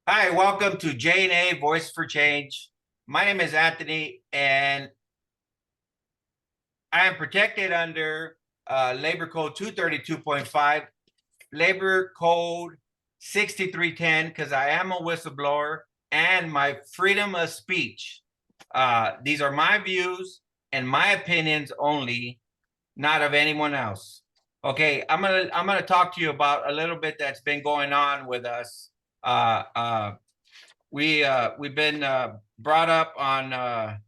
Hi, welcome to J&A Voice for Change. My name is Anthony, and I am protected under Labor Code 232.5, Labor Code 6310, because I am a whistleblower, and my freedom of speech. These are my views and my opinions only, not of anyone else. Okay, I'm gonna talk to you about a little bit that's been going on with us. Uh, uh, we've been brought up on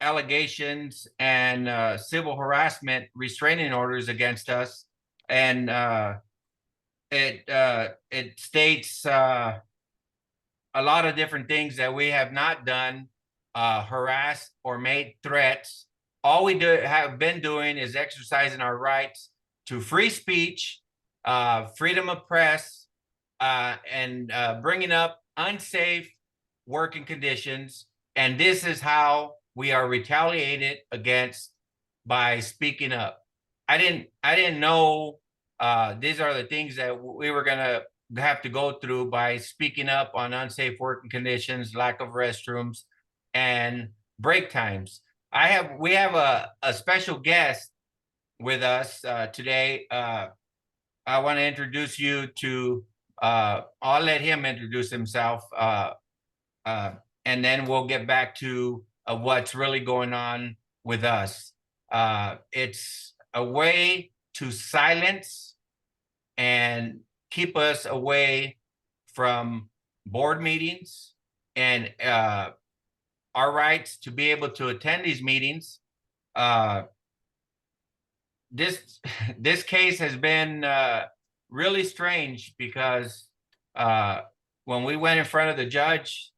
allegations and civil harassment restraining orders against us, and it states a lot of different things that we have not done, harassed or made threats. All we have been doing is exercising our rights to free speech, freedom of press, and bringing up unsafe working conditions. And this is how we are retaliated against by speaking up. I didn't know these are the things that we were gonna have to go through by speaking up on unsafe working conditions, lack of restrooms, and break times. We have a special guest with us today. I want to introduce you to. I'll let him introduce himself, uh, and then we'll get back to what's really going on with us. It's a way to silence and keep us away from board meetings and our rights to be able to attend these meetings. Uh, this this case has been really strange because uh, when we went in front of the judge,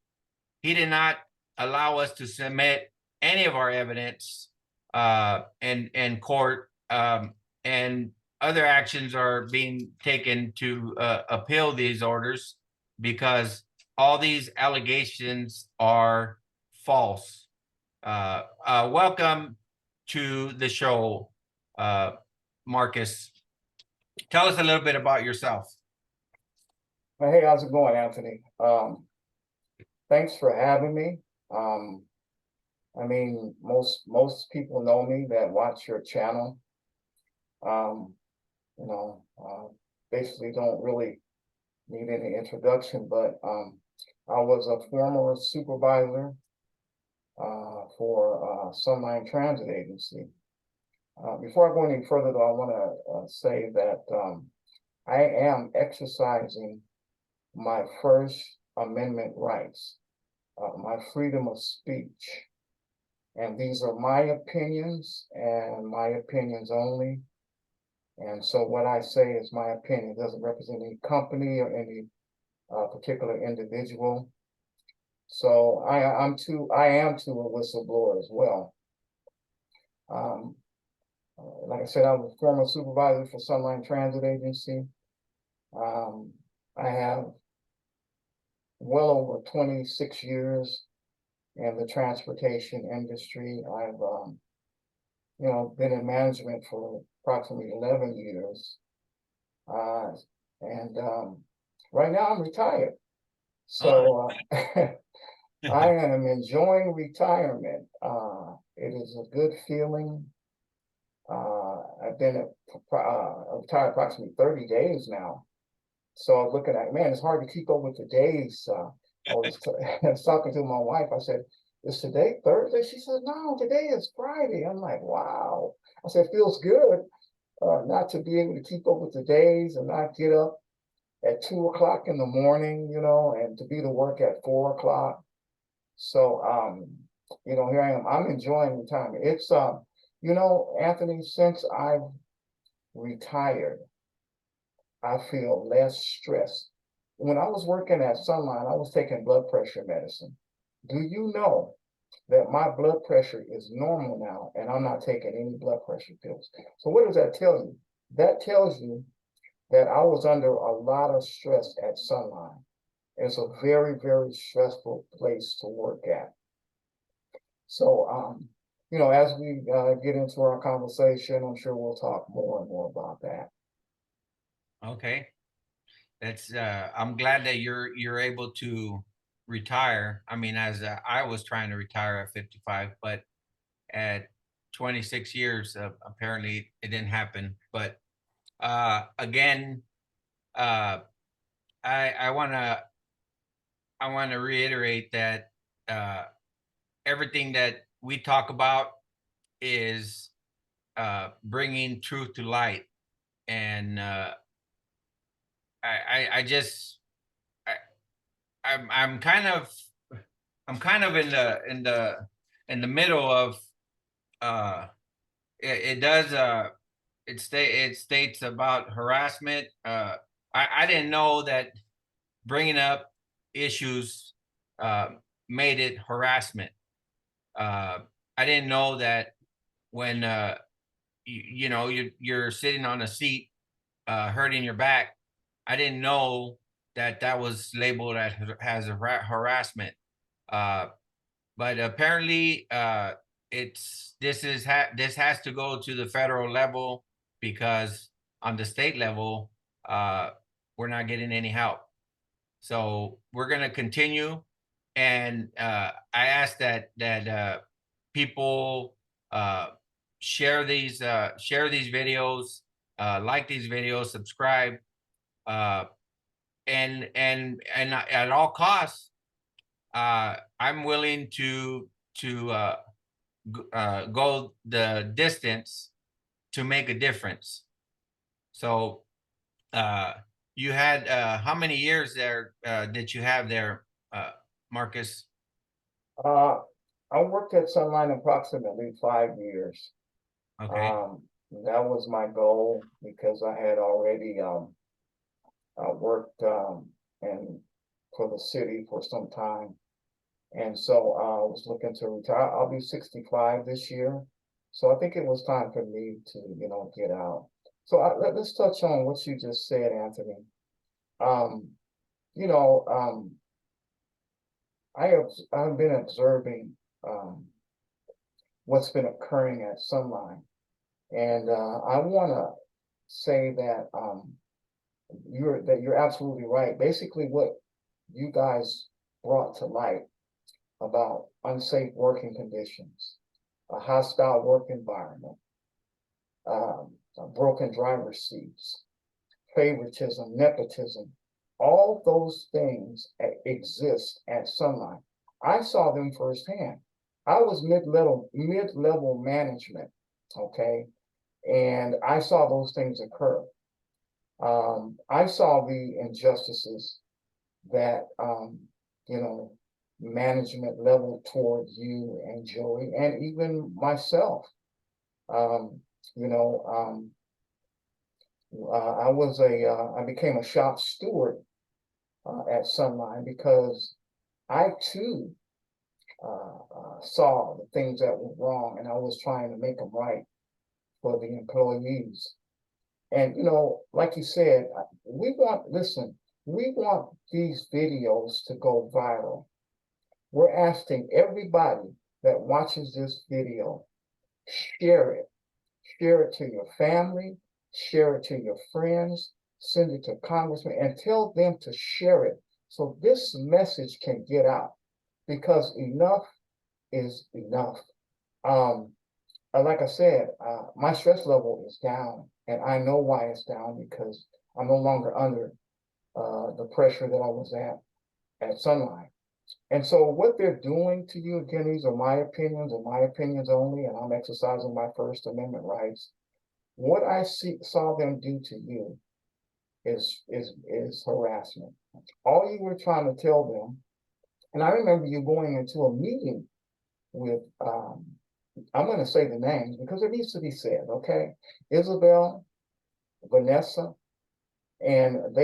he did not allow us to submit any of our evidence in court, and other actions are being taken to appeal these orders because all these allegations are false. Welcome to the show, uh, Marcus. Tell us a little bit about yourself. Hey, how's it going, Anthony? Thanks for having me. Um, I mean, most people know me that watch your channel. Um, you know, basically don't really need any introduction, but I was a former supervisor for Sunline Transit Agency. Before I go any further, though, I want to say that I am exercising my First Amendment rights, my freedom of speech. And these are my opinions and my opinions only. And so what I say is my opinion. It doesn't represent any company or any particular individual. So I am too a whistleblower as well. Um, like I said, I was a former supervisor for Sunline Transit Agency. Um, I have well over 26 years in the transportation industry. I've been in management for approximately 11 years. Uh, and right now I'm retired. So I am enjoying retirement. It is a good feeling. I've been retired approximately 30 days now. So I was looking at, man, it's hard to keep up with the days. I was talking to my wife. I said, is today Thursday? She said, no, today is Friday. I'm like, wow. I said, it feels good not to be able to keep up with the days and not get up at 2 o'clock in the morning, and to be to work at 4 o'clock. So, here I am. I'm enjoying retirement. It's, Anthony, since I've retired, I feel less stressed. When I was working at Sunline, I was taking blood pressure medicine. Do you know that my blood pressure is normal now and I'm not taking any blood pressure pills? So what does that tell you? That tells you that I was under a lot of stress at Sunline. It's a very, very stressful place to work at. So, as we get into our conversation, I'm sure we'll talk more and more about that. Okay. That's I'm glad that you're able to retire. I mean, as I was trying to retire at 55, but at 26 years, apparently it didn't happen. But again, uh, I want to reiterate that uh, everything that we talk about is bringing truth to light, and I just I, I'm kind of in the middle of uh it does it states about harassment. I didn't know that bringing up issues uh made it harassment. uh I didn't know that when you know you're sitting on a seat hurting your back. I didn't know that that was labeled as harassment. uh but apparently this has to go to the federal level, because on the state level uh we're not getting any help. So we're going to continue, and I ask that people uh share these videos, like these videos, subscribe, uh and at all costs, I'm willing to go the distance to make a difference. So uh, you had how many years there did you have there, Marcus? Uh, I worked at Sunline approximately 5 years. Okay. Um, that was my goal because I had already worked and for the city for some time. And so I was looking to retire. I'll be 65 this year. So I think it was time for me to, get out. So let's touch on what you just said, Anthony. Um, you know, um, I've been observing what's been occurring at Sunline, and I want to say that you're absolutely right. Basically, what you guys brought to light about unsafe working conditions, a hostile work environment, broken driver seats, favoritism, nepotism, all those things exist at Sunline. I saw them firsthand. I was mid-level management, okay, and I saw those things occur. I saw the injustices that you know management level toward you and Joey and even myself. Um, you know, I became a shop steward at Sunline because I too saw the things that were wrong, and I was trying to make them right for the employees. And like you said, we want these videos to go viral. We're asking everybody that watches this video, share it. Share it to your family, share it to your friends, send it to congressmen, and tell them to share it so this message can get out, because enough is enough. Um, like I said, my stress level is down, and I know why it's down because I'm no longer under the pressure that I was at Sunline. And so what they're doing to you, again, these are my opinions and my opinions only, and I'm exercising my First Amendment rights. What I saw them do to you is harassment. All you were trying to tell them, and I remember you going into a meeting with I'm going to say the names because it needs to be said, okay? Isabel, Vanessa, and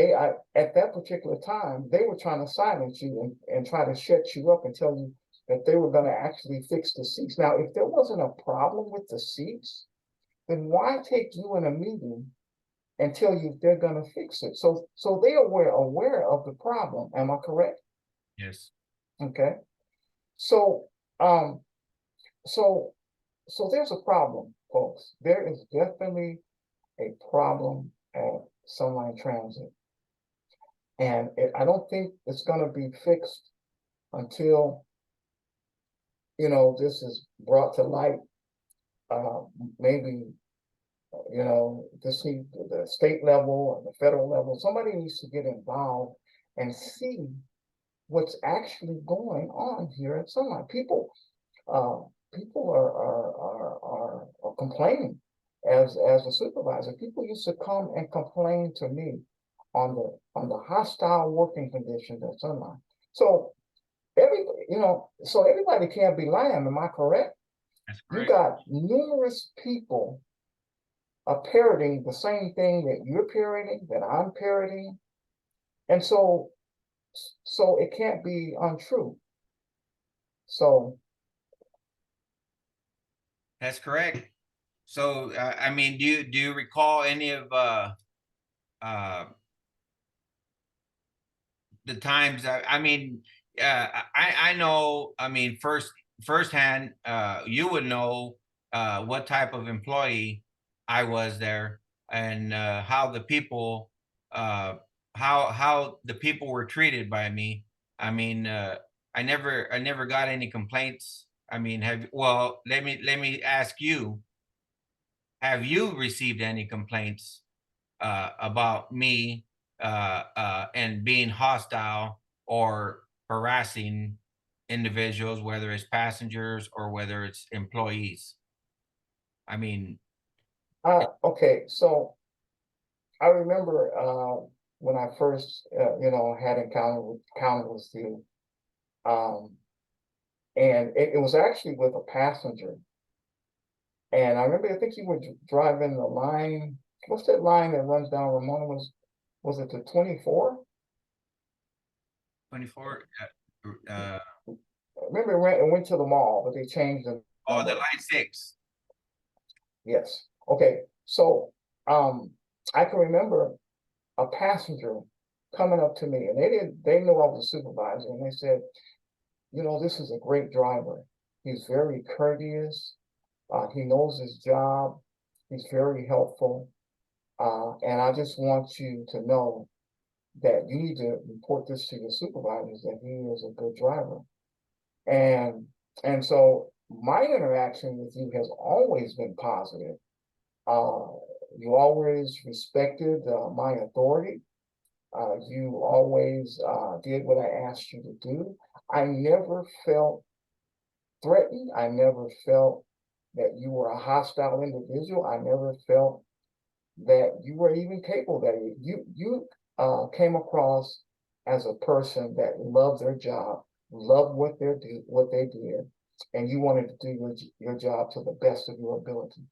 at that particular time, they were trying to silence you and try to shut you up and tell you that they were going to actually fix the seats. Now, if there wasn't a problem with the seats, then why take you in a meeting and tell you they're going to fix it? So they were aware of the problem. Am I correct? Yes. Okay. So um so so there's a problem, folks. There is definitely a problem at Sunline Transit. And I don't think it's going to be fixed until, this is brought to light. Uh, Maybe, the state level and the federal level, somebody needs to get involved and see what's actually going on here at Sunlight. Uh, people are complaining as a supervisor. People used to come and complain to me on the hostile working conditions at Sunlight. So everybody can't be lying. Am I correct? That's You correct. got numerous people parroting the same thing that you're parroting, that I'm parroting, and so it can't be untrue. So That's correct. So, I mean, do you recall any of uh the times? I mean, I know. I mean, firsthand, you would know what type of employee I was there, and how the people how the people were treated by me. I mean, I never got any complaints. I mean, let me ask you, have you received any complaints about me and being hostile or harassing individuals, whether it's passengers or whether it's employees? I mean, okay, so I remember when I first had encounter with you, um, and it was actually with a passenger. And I remember, I think you were driving the line. What's that line that runs down Ramona? Was it the 24? 24. Uh, Remember, it went to the mall, but they changed the oh, the number. line 6. Yes. Okay. So I can remember a passenger coming up to me, and they knew I was a supervisor, and they said, this is a great driver. He's very courteous. He knows his job. He's very helpful. And I just want you to know that you need to report this to your supervisors that he is a good driver. And and so my interaction with you has always been positive. Uh, you always respected my authority. You always did what I asked you to do. I never felt threatened. I never felt that you were a hostile individual. I never felt that you were even capable. That you came across as a person that loved their job, loved what they did, and you wanted to do your job to the best of your ability.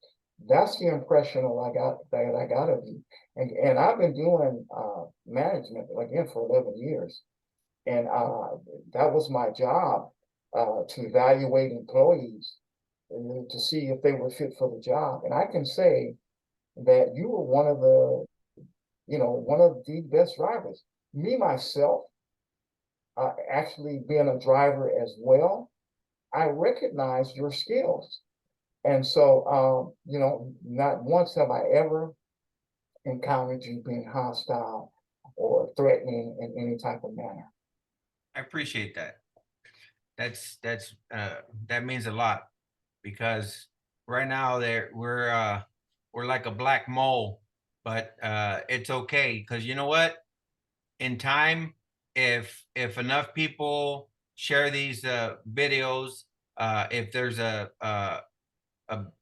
That's the impression that I got of you. And I've been doing management again for 11 years, and that was my job to evaluate employees and to see if they were fit for the job. And I can say that you were one of the best drivers. Me myself, actually being a driver as well, I recognize your skills. And so, not once have I ever encountered you being hostile or threatening in any type of manner. I appreciate that. That means a lot, because right now we're like a black mole, but it's okay, because you know what? In time, if enough people share these videos, if there's an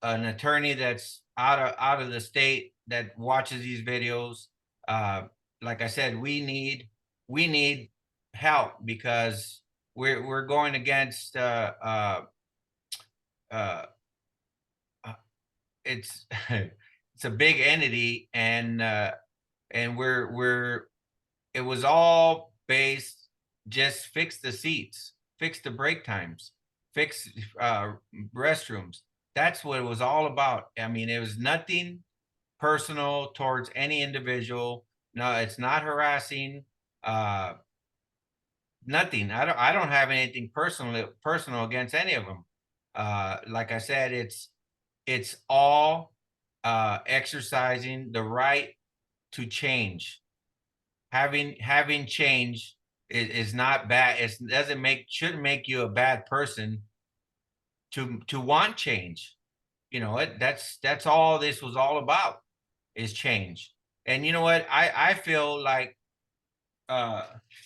attorney that's out of the state that watches these videos, uh, like I said, we need help, because we're going against uh, it's it's a big entity, and we're it was all based, just fix the seats, fix the break times, fix restrooms. That's what it was all about. I mean, it was nothing personal towards any individual. No, it's not harassing. Uh, Nothing. I don't have anything personal against any of them. Like I said, it's all exercising the right to change, having change is not bad. It doesn't shouldn't make you a bad person to want change. You know what? That's all this was all about, is change. And you know what? I feel like uh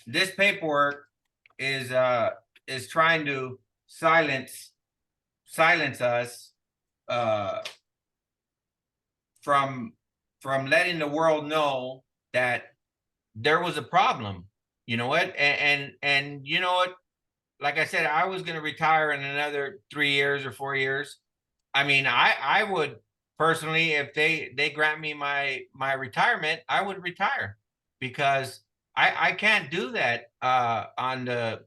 this paperwork is uh is trying to silence us uh from letting the world know that there was a problem. You know what? And you know what? Like I said, I was going to retire in another 3 years or 4 years. I mean, I would personally, if they grant me my retirement, I would retire, because I can't do that on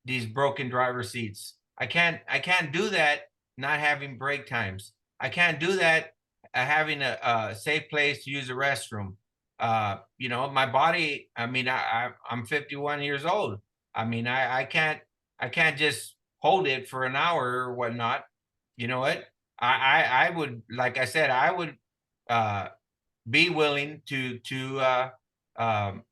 these broken driver seats. I can't do that not having break times. I can't do that having a safe place to use the restroom. You know, my body. I mean, I'm 51 years old. I mean, I can't just hold it for an hour or whatnot. You know what? I would, like I said, I would uh be willing to um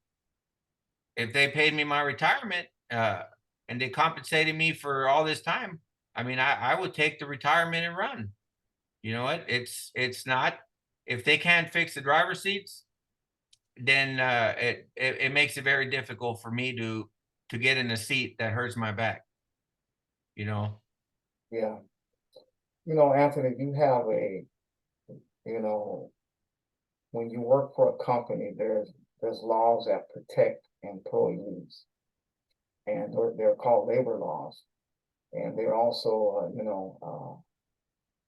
if they paid me my retirement and they compensated me for all this time. I mean, I would take the retirement and run. You know what? It's not, if they can't fix the driver seats, then it makes it very difficult for me to get in a seat that hurts my back, you know. Yeah. You know, Anthony, you have you know, when you work for a company, there's laws that protect employees, and they're called labor laws, and they're also,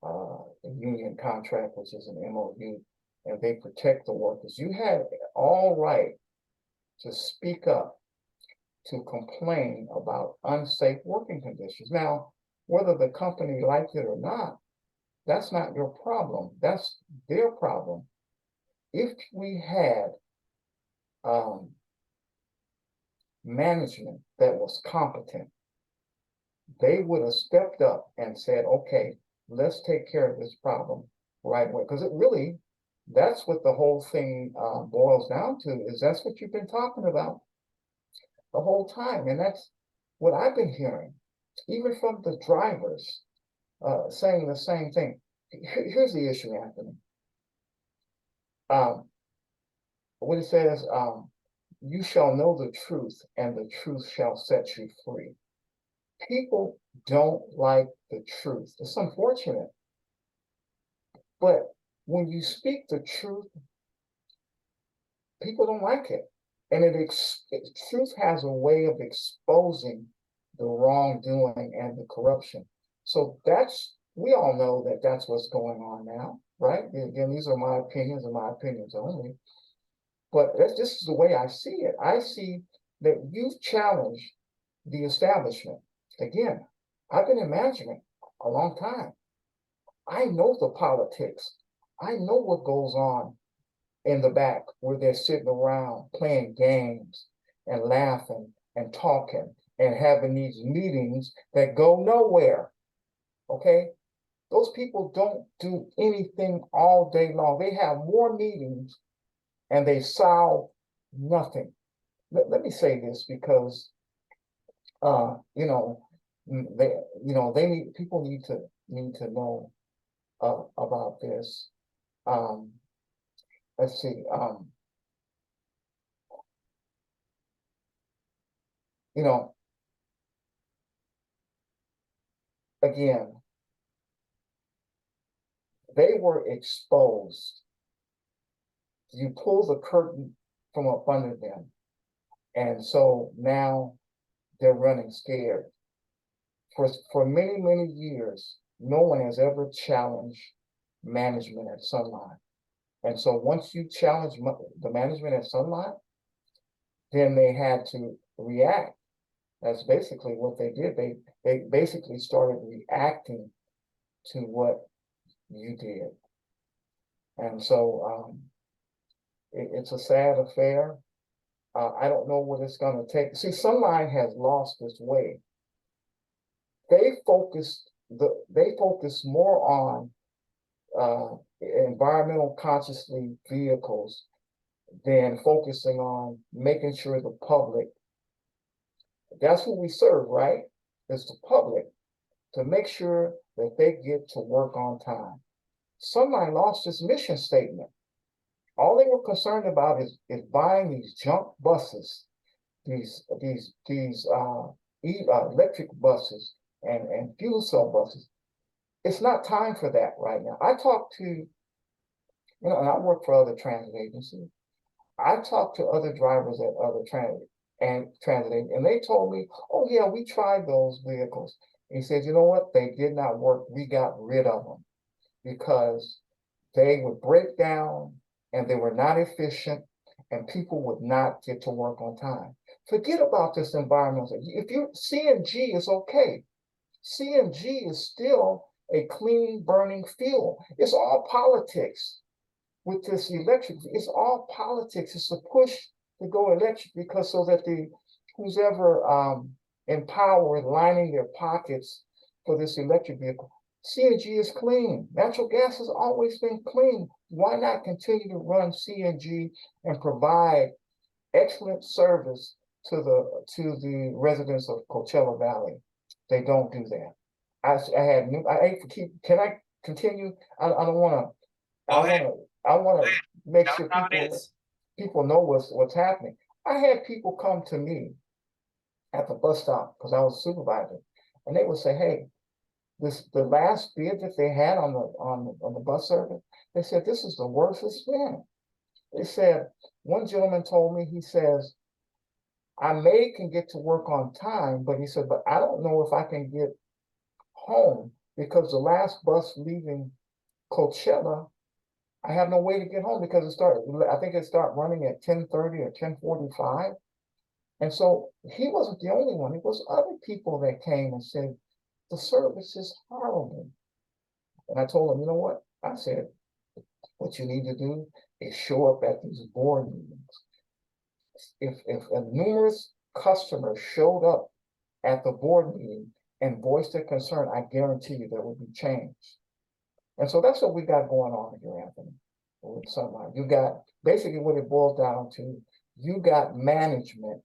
a union contract, which is an MOU, and they protect the workers. You have all right to speak up, to complain about unsafe working conditions. Now, whether the company likes it or not, that's not your problem. That's their problem. If we had um, management that was competent, they would have stepped up and said, okay, let's take care of this problem right away. Because it really, that's what the whole thing boils down to, is that's what you've been talking about the whole time. And that's what I've been hearing, even from the drivers saying the same thing. Here's the issue, Anthony. Um, what it says, you shall know the truth, and the truth shall set you free. People don't like the truth. It's unfortunate. But when you speak the truth, people don't like it. And truth has a way of exposing the wrongdoing and the corruption. So we all know that that's what's going on now, right? Again, these are my opinions and my opinions only. But this is the way I see it. I see that you've challenged the establishment. Again, I've been in management a long time. I know the politics. I know what goes on in the back where they're sitting around playing games and laughing and talking and having these meetings that go nowhere. Okay? Those people don't do anything all day long. They have more meetings and they solve nothing. Let me say this because you know, they need people need to know about this. Um, let's see. You know, again, they were exposed. You pull the curtain from up under them, and so now they're running scared. For many years, no one has ever challenged management at Sunline. And so once you challenge the management at Sunline, then they had to react. That's basically what they did. They basically started reacting to what you did. And so it's a sad affair. I don't know what it's going to take. See, Sunline has lost its way. They focus more on environmental consciously vehicles than focusing on making sure the public, that's who we serve, right? It's the public, to make sure that they get to work on time. Somebody lost his mission statement. All they were concerned about is buying these junk buses, these electric buses and fuel cell buses. It's not time for that right now. I talk to, and I work for other transit agencies. I talked to other drivers at other transit and they told me, "Oh yeah, we tried those vehicles." He said, "You know what? They did not work. We got rid of them because they would break down and they were not efficient, and people would not get to work on time." Forget about this environmental. If you CNG is okay, CNG is still a clean burning fuel. It's all politics with this electric. It's all politics. It's a push to go electric because so that the who's ever in power lining their pockets for this electric vehicle. CNG is clean. Natural gas has always been clean. Why not continue to run CNG and provide excellent service to the residents of Coachella Valley? They don't do that. I had new. I keep. Can I continue? I don't want to. Go ahead. I want to make Tell sure them how it is. people know what's happening. I had people come to me at the bus stop because I was a supervisor, and they would say, "Hey, the last bid that they had on the bus service, they said this is the worst it's been." They said one gentleman told me, he says, "I may can get to work on time, but he said, but I don't know if I can get home because the last bus leaving Coachella, I have no way to get home because I think it started running at 10:30 or 10:45." And so he wasn't the only one. It was other people that came and said, the service is horrible. And I told him, you know what? I said, what you need to do is show up at these board meetings. If a numerous customers showed up at the board meeting and voiced their concern, I guarantee you there would be change. And so that's what we got going on here, Anthony. With Sunlight, you got basically what it boils down to. You got management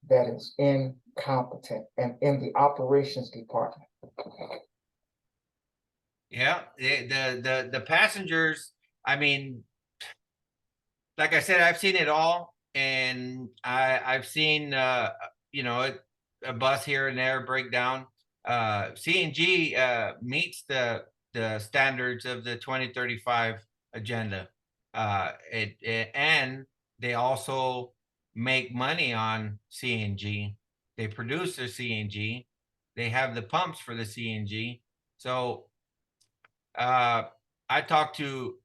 that is incompetent and in the operations department. Yeah, the passengers. I mean, like I said, I've seen it all, and I've seen a bus here and there break down. CNG meets the standards of the 2035 agenda. And they also make money on CNG. They produce their CNG. They have the pumps for the CNG. So I talked to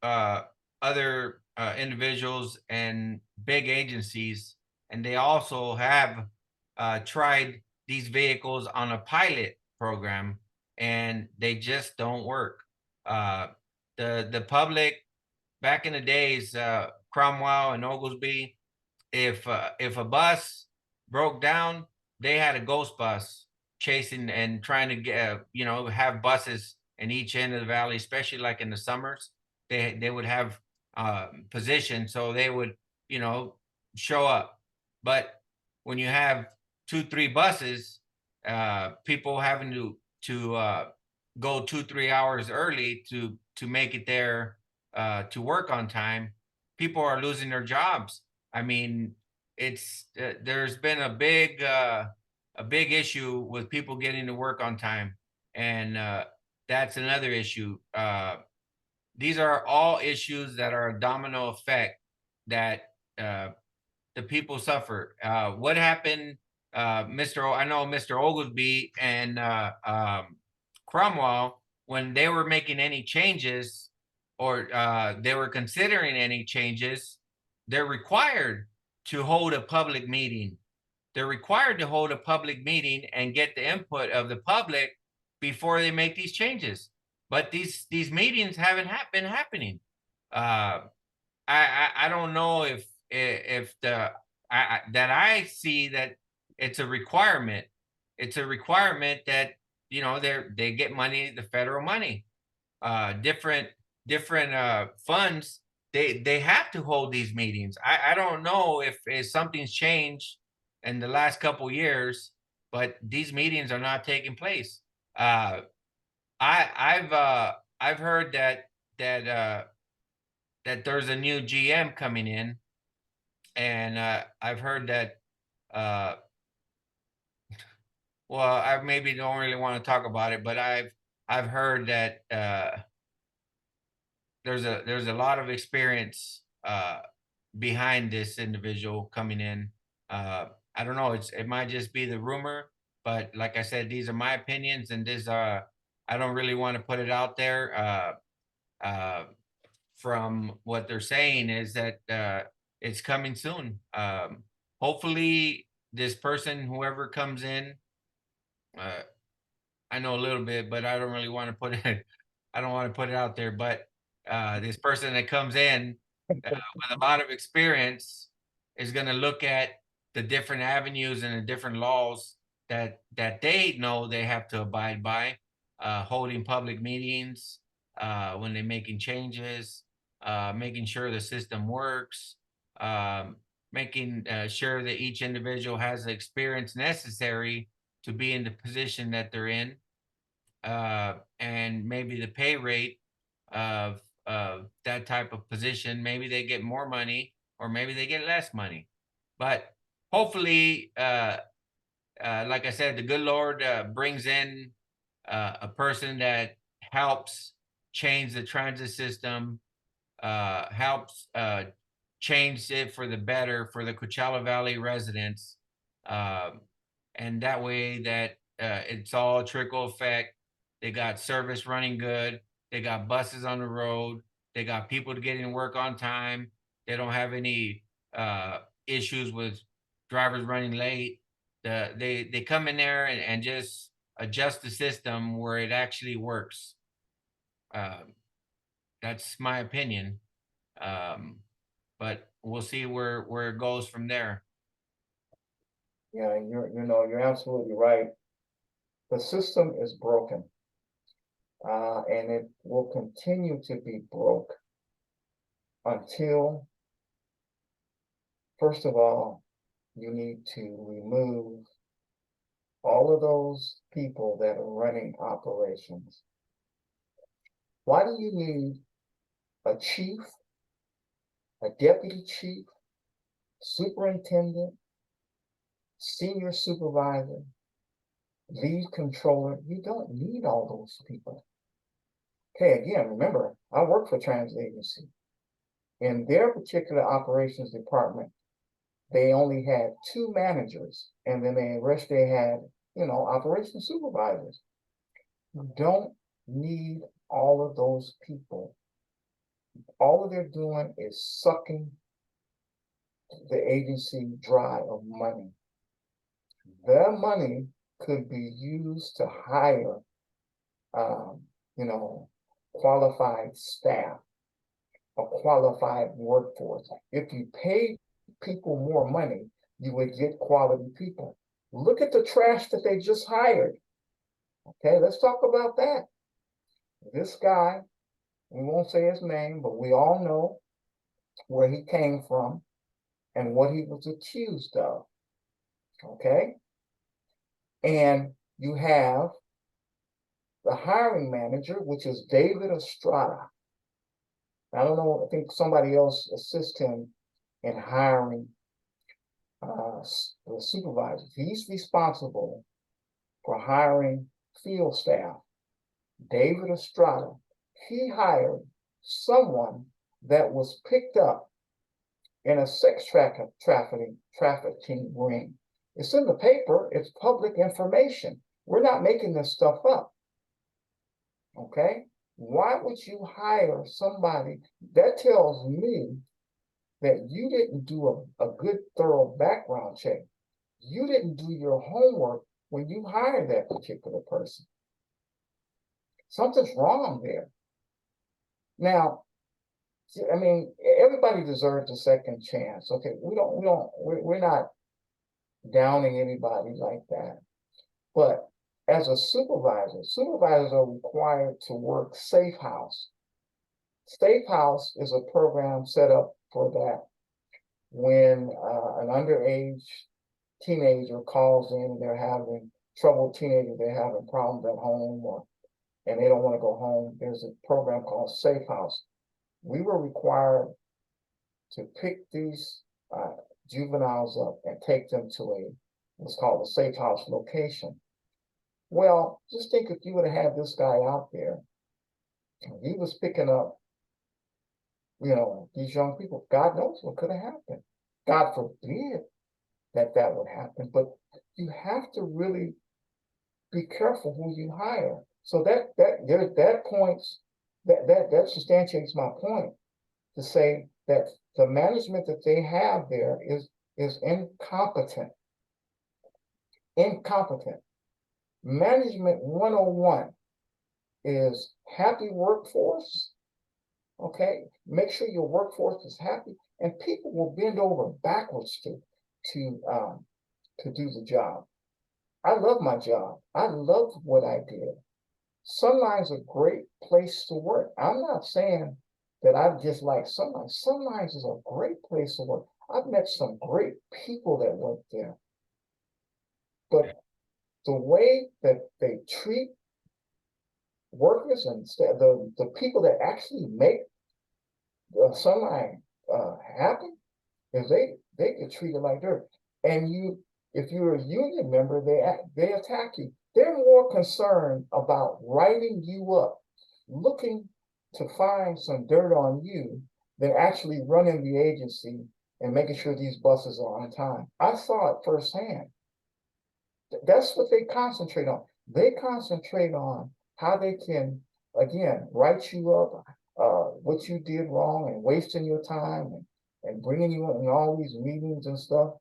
other individuals and big agencies, and they also have tried these vehicles on a pilot program, and they just don't work. The public back in the days, Cromwell and Oglesby, if a bus broke down, they had a ghost bus chasing and trying to get have buses in each end of the valley, especially like in the summers. They would have position, so they would show up. But when you have 2-3 buses, people having to go 2-3 hours early to make it there to work on time, people are losing their jobs. I mean, it's there's been a big issue with people getting to work on time, and that's another issue. These are all issues that are a domino effect that the people suffer. What happened, I know Mr. Oglesby and Cromwell, when they were making any changes or they were considering any changes, they're required to hold a public meeting. They're required to hold a public meeting and get the input of the public before they make these changes. But these meetings haven't been happening. I don't know if that I see that it's a requirement. It's a requirement that they get money, the federal money, different funds. they have to hold these meetings. I don't know if something's changed in the last couple years, but these meetings are not taking place. Uh, I've heard that that there's a new GM coming in, and I've heard that uh, well, I maybe don't really want to talk about it, but I've heard that there's a lot of experience behind this individual coming in. I don't know. It might just be the rumor, but like I said, these are my opinions, and this I don't really want to put it out there. Uh, from what they're saying is that it's coming soon. Hopefully, this person, whoever comes in, uh, I know a little bit, but I don't really want to put it. I don't want to put it out there. But this person that comes in with a lot of experience is going to look at the different avenues and the different laws that they know they have to abide by, holding public meetings when they're making changes, making sure the system works, making sure that each individual has the experience necessary to be in the position that they're in, and maybe the pay rate of that type of position. Maybe they get more money, or maybe they get less money. But hopefully, like I said, the good Lord brings in a person that helps change the transit system, helps change it for the better for the Coachella Valley residents, um, and that way that it's all trickle effect. They got service running good. They got buses on the road. They got people to get in work on time. They don't have any issues with drivers running late. They come in there and just adjust the system where it actually works. Um, that's my opinion. Um, but we'll see where it goes from there. Yeah, you're absolutely right. The system is broken, and it will continue to be broke until, first of all, you need to remove all of those people that are running operations. Why do you need a chief, a deputy chief, superintendent, senior supervisor, lead controller? You don't need all those people. Okay, again, remember, I work for transit agency. In their particular operations department, they only had 2 managers, and then the rest they had, operations supervisors. You don't need all of those people. All they're doing is sucking the agency dry of money. Their money could be used to hire, um, you know, qualified staff, a qualified workforce. If you paid people more money, you would get quality people. Look at the trash that they just hired. Okay, let's talk about that. This guy, we won't say his name, but we all know where he came from and what he was accused of. Okay, and you have the hiring manager, which is David Estrada. I don't know, I think somebody else assists him in hiring the supervisors. He's responsible for hiring field staff. David Estrada, he hired someone that was picked up in a sex trafficking ring. It's in the paper, it's public information. We're not making this stuff up. Okay? Why would you hire somebody? That tells me that you didn't do a good, thorough background check. You didn't do your homework when you hired that particular person. Something's wrong there. Now, I mean, everybody deserves a second chance. Okay, we're not downing anybody like that. But as a supervisor, supervisors are required to work safe house. Safe House is a program set up for that when an underage teenager calls in, they're having trouble teenager, they're having problems at home or and they don't want to go home. There's a program called Safe House. We were required to pick these juveniles up and take them to what's called a safe house location. Well, just think if you would have had this guy out there, he was picking up, these young people. God knows what could have happened. God forbid that would happen, but you have to really be careful who you hire. So that points that substantiates my point to say that the management that they have there is incompetent. Incompetent. Management 101 is happy workforce. Okay, make sure your workforce is happy, and people will bend over backwards to do the job. I love my job. I love what I did. Sunline's a great place to work. I'm not saying that I dislike Sunline. Sunline is a great place to work. I've met some great people that work there. But the way that they treat workers and the people that actually make the Sunline happen is they get treated like dirt. And if you're a union member, they attack you. They're more concerned about writing you up, looking to find some dirt on you than actually running the agency and making sure these buses are on time. I saw it firsthand. That's what they concentrate on. They concentrate on how they can, again, write you up, what you did wrong and wasting your time and bringing you in all these meetings and stuff.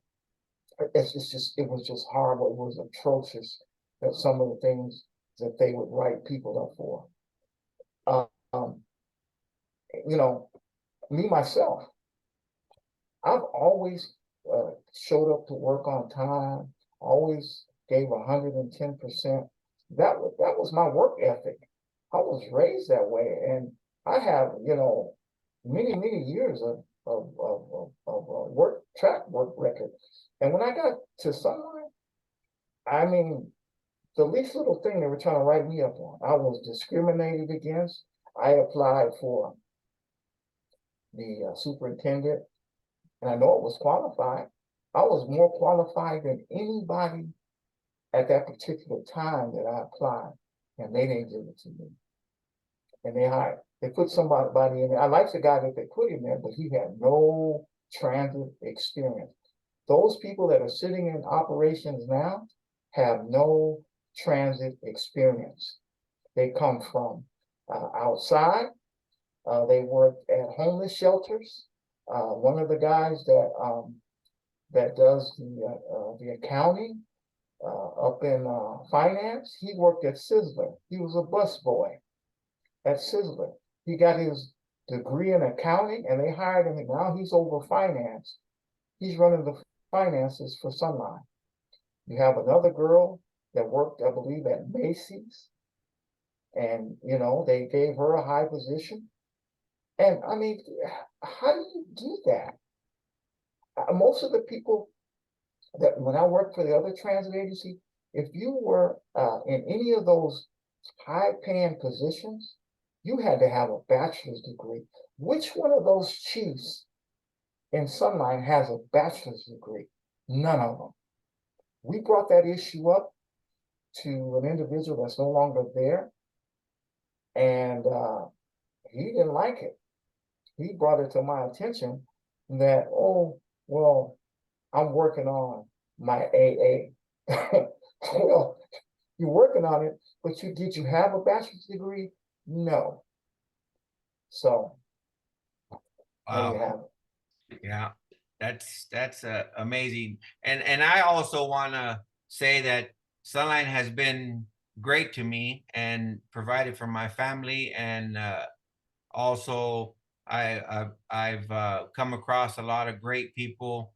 It was just horrible. It was atrocious that some of the things that they would write people up for. Um, me myself, I've always showed up to work on time, always gave 110%. That was my work ethic. I was raised that way, and I have many years of track work record. And when I got to Sunline, I mean, the least little thing they were trying to write me up on, I was discriminated against. I applied for the superintendent, and I know it was qualified. I was more qualified than anybody at that particular time that I applied, and they didn't give it to me. And they put somebody in there. I like the guy that they put in there, but he had no transit experience. Those people that are sitting in operations now have no transit experience. They come from outside. They worked at homeless shelters. One of the guys that does the accounting up in finance, he worked at Sizzler. He was a bus boy at Sizzler. He got his degree in accounting, and they hired him. And now he's over finance. He's running the finances for Sunline. You have another girl that worked, I believe, at Macy's, and they gave her a high position. And I mean, how do you do that? Most of the people that when I worked for the other transit agency, if you were in any of those high-paying positions, you had to have a bachelor's degree. Which one of those chiefs in Sunline has a bachelor's degree? None of them. We brought that issue up to an individual that's no longer there, and he didn't like it. He brought it to my attention that, oh, well, I'm working on my AA. Well, you're working on it, but did you have a bachelor's degree? No. So there you have it. Yeah, that's amazing. And I also want to say that Sunline has been great to me and provided for my family, and also I've come across a lot of great people,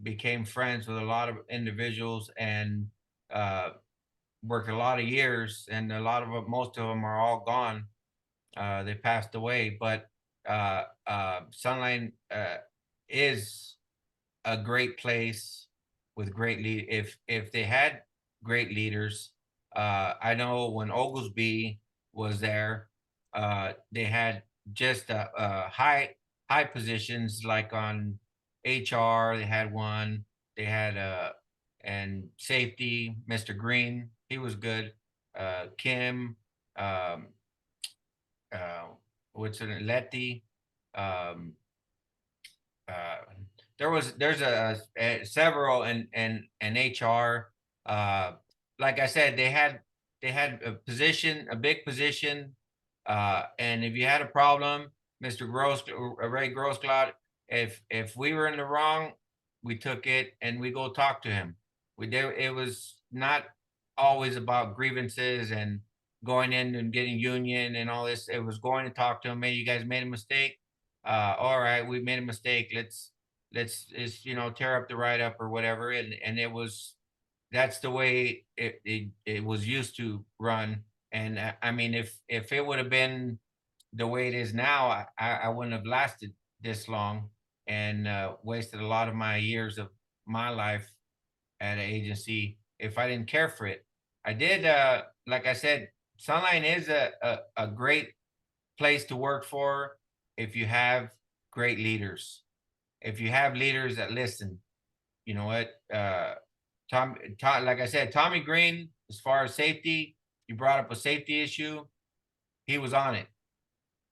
became friends with a lot of individuals, and uh, worked a lot of years, and most of them are all gone. They passed away, but Sunline is a great place with great lead. If they had great leaders, I know when Oglesby was there, they had just high positions like on HR. They had one. They had and safety. Mr. Green, he was good. Kim, um, uh, what's it? Letty. Um, uh, there's a several and HR. Uh, like I said, they had a big position, and if you had a problem, Mr. Ray Grosscloud, if we were in the wrong, we took it and we go talk to him. We did. It was not always about grievances and going in and getting union and all this. It was going to talk to him. Hey, you guys made a mistake. All right, we made a mistake. Let's tear up the write up or whatever. And it was that's the way it was used to run. And I mean, if it would have been the way it is now, I wouldn't have lasted this long and wasted a lot of my years of my life at an agency if I didn't care for it. I did, like I said, Sunline is a great place to work for if you have great leaders. If you have leaders that listen, you know what? Tom, like I said, Tommy Green, as far as safety, you brought up a safety issue. He was on it.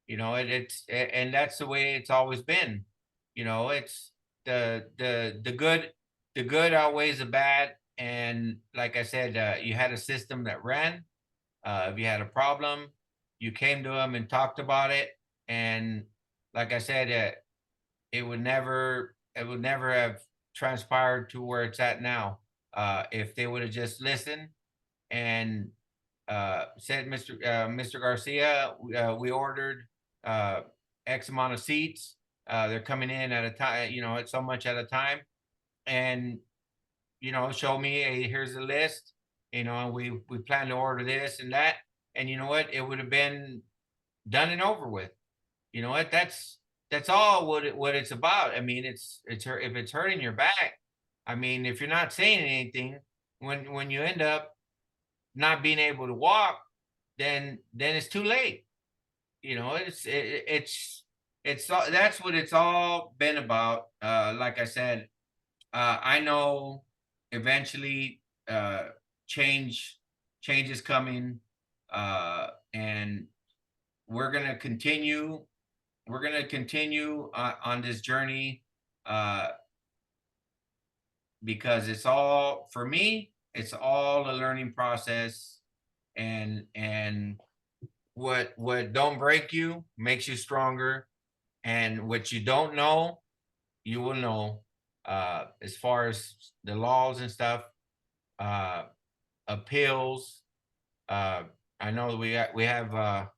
And that's the way it's always been. It's the good outweighs the bad. And like I said, you had a system that ran. If you had a problem, you came to them and talked about it. And like I said, it would never have transpired to where it's at now. If they would have just listened and said, Mr. Garcia, we ordered uh, X amount of seats. They're coming in at a time, it's so much at a time, and show me, hey, here's the list. And we plan to order this and that, and you know what? It would have been done and over with. You know what? That's all what it's about. I mean, if it's hurting your back. I mean, if you're not saying anything, when you end up not being able to walk, then it's too late. That's what it's all been about. Like I said, I know eventually change change is coming, and we're gonna continue on this journey, uh, because it's all for me. It's all a learning process, and what don't break you makes you stronger, and what you don't know, you will know. As far as the laws and stuff, uh, appeals. Uh, I know that we have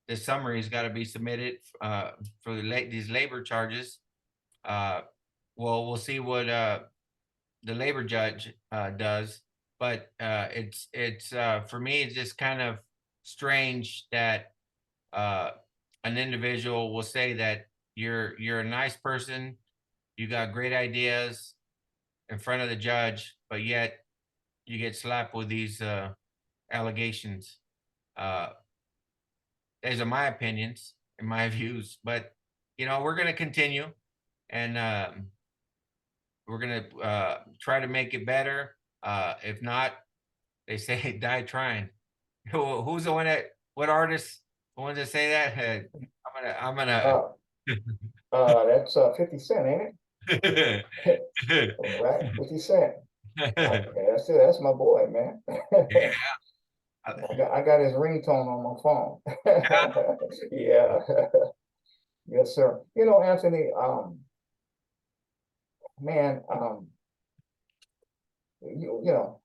this summary's got to be submitted for these labor charges. Uh, well, we'll see what the labor judge does, but it's for me, it's just kind of strange that uh, an individual will say that you're a nice person, you got great ideas in front of the judge, but yet you get slapped with these allegations. Uh, these are my opinions and my views, but we're going to continue, and we're going to try to make it better. If not, they say die trying. Who's the one what artist, the ones that say that? I'm gonna That's 50 Cent, ain't it? Right, 50 Cent. Okay, that's my boy, man. I got his ringtone on my phone. Yeah, yes, sir. Anthony, man, you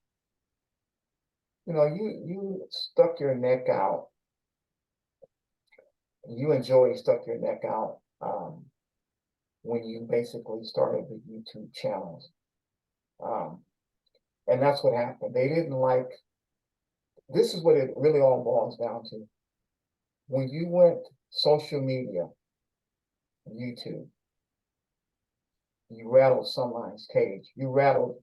you know, you stuck your neck out. You and Joey stuck your neck out when you basically started the YouTube channels. Um, and that's what happened. They didn't like. This is what it really all boils down to. when you went social media, YouTube, you rattled somebody's cage, you rattled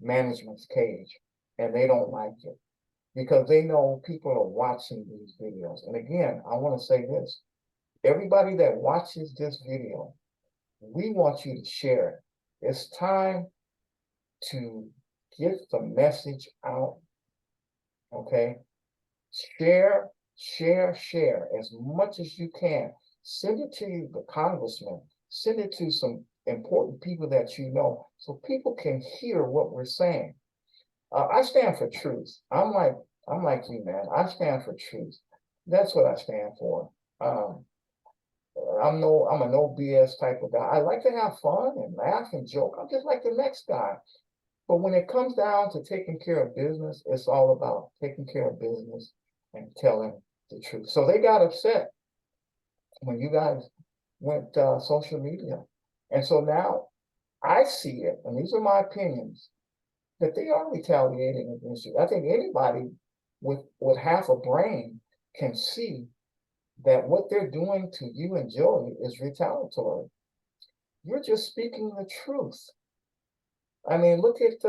management's cage, and they don't like it because they know people are watching these videos. And again, I want to say this, everybody that watches this video, we want you to share it. It's time to get the message out, okay? Share, share as much as you can. Send it to the congressman, send it to some important people that you know so people can hear what we're saying. I stand for truth. I'm like you, man. I stand for truth. That's what I stand for. Um, I'm a no BS type of guy. I like to have fun and laugh and joke. I'm just like the next guy. But when it comes down to taking care of business, it's all about taking care of business and telling the truth. So they got upset when you guys went social media. And so now I see it, and these are my opinions, that they are retaliating against you. I think anybody with half a brain can see that what they're doing to you and Joey is retaliatory. You're just speaking the truth. I mean, look at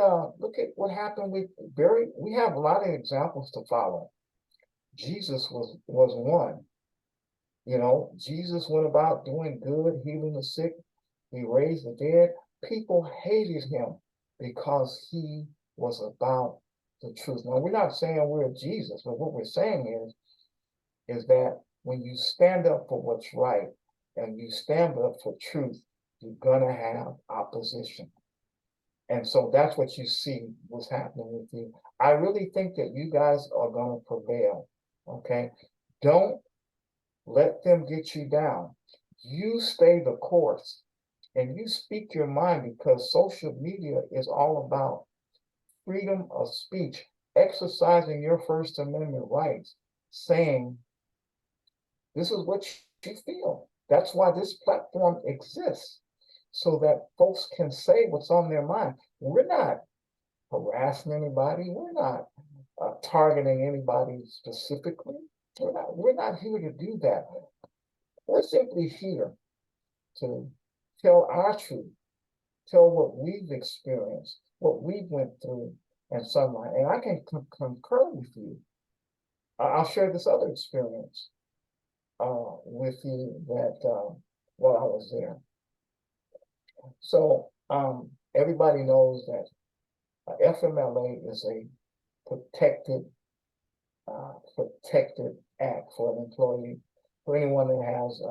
what happened with Barry. We have a lot of examples to follow. Jesus was one. You know, Jesus went about doing good, healing the sick. He raised the dead. People hated him because he was about the truth. Now, we're not saying we're Jesus, but what we're saying is that when you stand up for what's right and you stand up for truth, you're gonna have opposition. And so that's what you see what's happening with you. I really think that you guys are going to prevail. Okay. Don't let them get you down. You stay the course and you speak your mind because social media is all about freedom of speech, exercising your First Amendment rights, saying this is what you feel. That's why this platform exists, so that folks can say what's on their mind. We're not harassing anybody. We're not targeting anybody specifically. We're not here to do that. We're simply here to tell our truth, tell what we've experienced, what we went through, and so on. And I can concur with you. I'll share this other experience with you that while I was there. So everybody knows that FMLA is a protected protected act for an employee, for anyone that has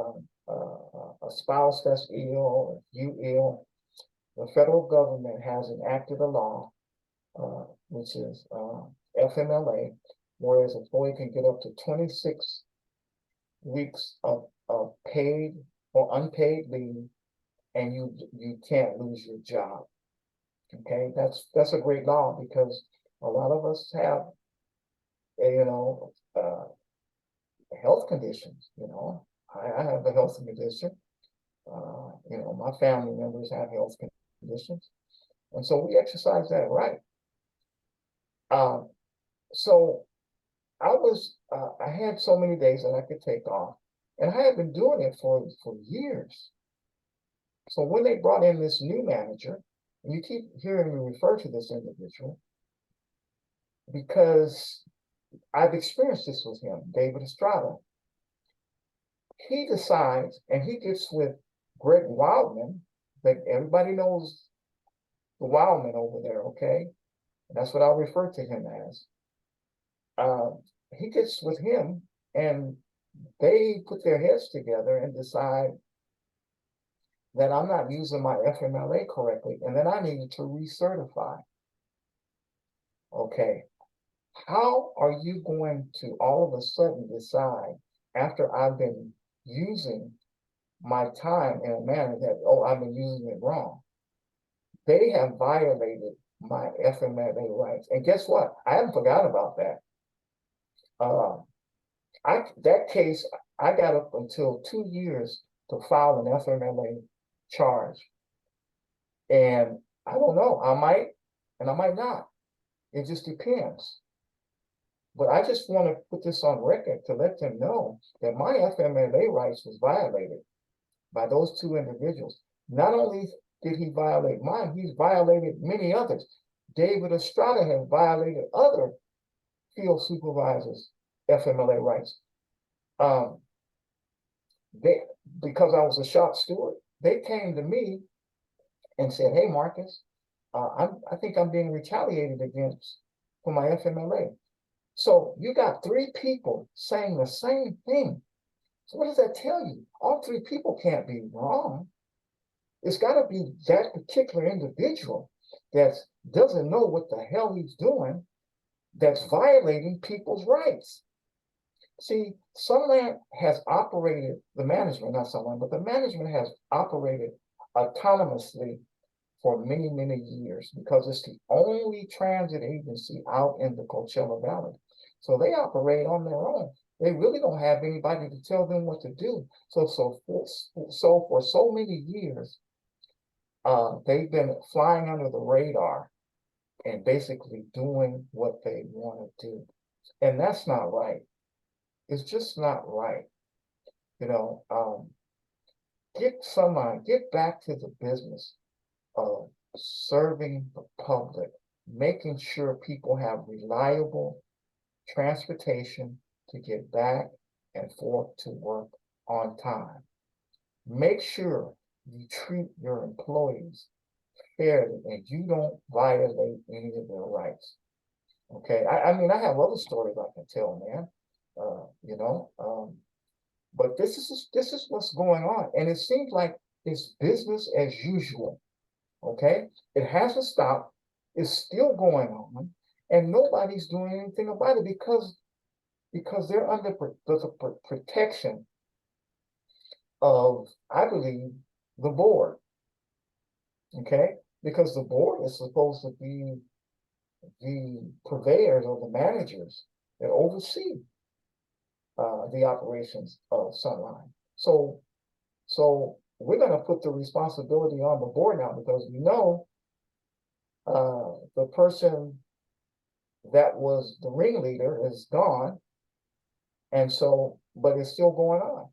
a spouse that's ill or you ill. The federal government has enacted a law, which is FMLA, whereas an employee can get up to 26 weeks of paid or unpaid leave, and you can't lose your job. Okay, that's a great law because a lot of us have, you know, health conditions. You know, I have a health condition. You know, my family members have health conditions, and so we exercise that right. Um, so I had so many days that I could take off, and I had been doing it for years. So when they brought in this new manager, and you keep hearing me refer to this individual because I've experienced this with him, David Estrada. He decides, and he gets with Greg Wildman, that everybody knows the Wildman over there, okay? And that's what I'll refer to him as. Uh, he gets with him, and they put their heads together and decide that I'm not using my FMLA correctly, and then I needed to recertify. Okay, how are you going to all of a sudden decide after I've been using my time in a manner that, oh, I've been using it wrong? They have violated my FMLA rights. And guess what? I haven't forgot about that. That case, I got up until 2 years to file an FMLA charge. And I don't know, I might and I might not. It just depends. But I just want to put this on record to let them know that my FMLA rights was violated by those two individuals. Not only did he violate mine, he's violated many others. David Estrada has violated other field supervisors' FMLA rights. They, because I was a shop steward, they came to me and said, "Hey, Marcus, I think I'm being retaliated against for my FMLA." So you got three people saying the same thing. So what does that tell you? All three people can't be wrong. It's got to be that particular individual that doesn't know what the hell he's doing, that's violating people's rights. See, Sunland has operated, the management, not Sunland, but the management has operated autonomously for many, many years because it's the only transit agency out in the Coachella Valley. So they operate on their own. They really don't have anybody to tell them what to do. So for so many years, they've been flying under the radar and basically doing what they want to do. And that's not right. It's just not right. You know, get back to the business of serving the public, making sure people have reliable transportation to get back and forth to work on time. Make sure you treat your employees fairly and you don't violate any of their rights. Okay, I mean, I have other stories I can tell, man. You know, but this is what's going on, and it seems like it's business as usual. Okay, it hasn't stopped. It's still going on, and nobody's doing anything about it because they're under the protection of, I believe, the board. Okay, because the board is supposed to be the purveyors or the managers that oversee the operations of Sunline. So we're going to put the responsibility on the board now because we know the person that was the ringleader is gone, and so but it's still going on,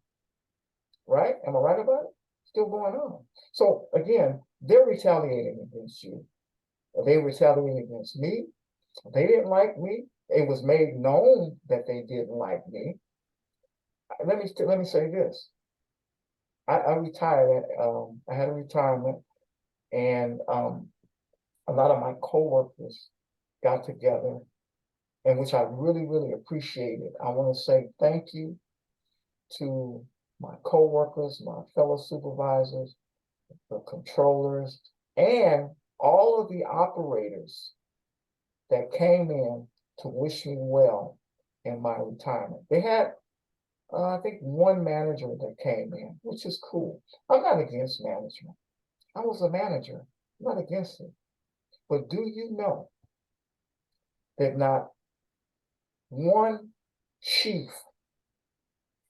right? Am I right about it? Still going on. So again, they're retaliating against you. They retaliated against me. They didn't like me. It was made known that they didn't like me. Let me say this. I retired. I had a retirement, and a lot of my coworkers got together, and which I really, really appreciated. I want to say thank you to my coworkers, my fellow supervisors, the controllers, and all of the operators that came in to wish me well in my retirement. They had, I think, one manager that came in, which is cool. I'm not against management. I was a manager. I'm not against it. But do you know that not one chief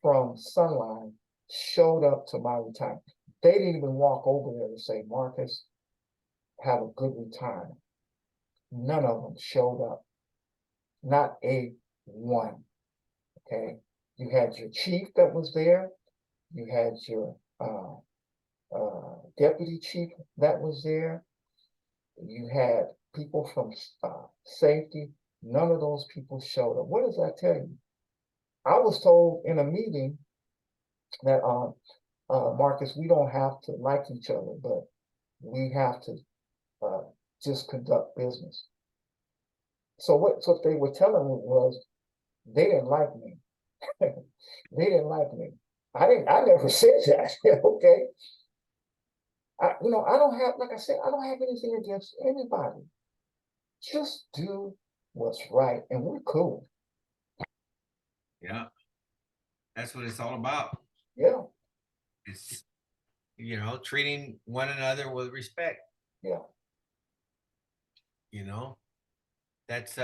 from Sunline showed up to my retirement? They didn't even walk over there to say, "Marcus, have a good retirement." None of them showed up. Not a one. Okay. You had your chief that was there. You had your deputy chief that was there. You had people from safety. None of those people showed up. What does that tell you? I was told in a meeting that Marcus, we don't have to like each other, but we have to just conduct business. So what they were telling me was they didn't like me. They didn't like me. I never said that. Okay. I don't have, like I said, I don't have anything against anybody. Just do what's right, and we're cool. Yeah, that's what it's all about. Yeah, It's, treating one another with respect. yeah. That's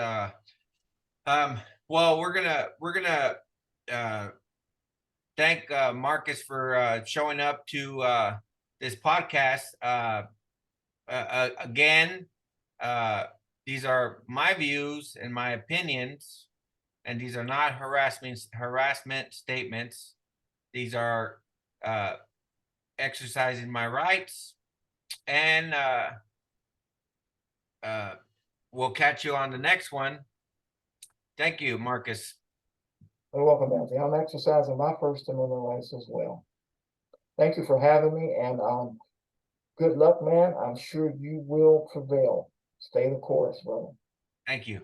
well, we're gonna thank Marcus for showing up to this podcast. Again, these are my views and my opinions, and these are not harassment statements. These are exercising my rights, and we'll catch you on the next one. Thank you, Marcus. You're welcome, Anthony. I'm exercising my First Amendment rights as well. Thank you for having me, and good luck, man. I'm sure you will prevail. Stay the course, brother. Thank you.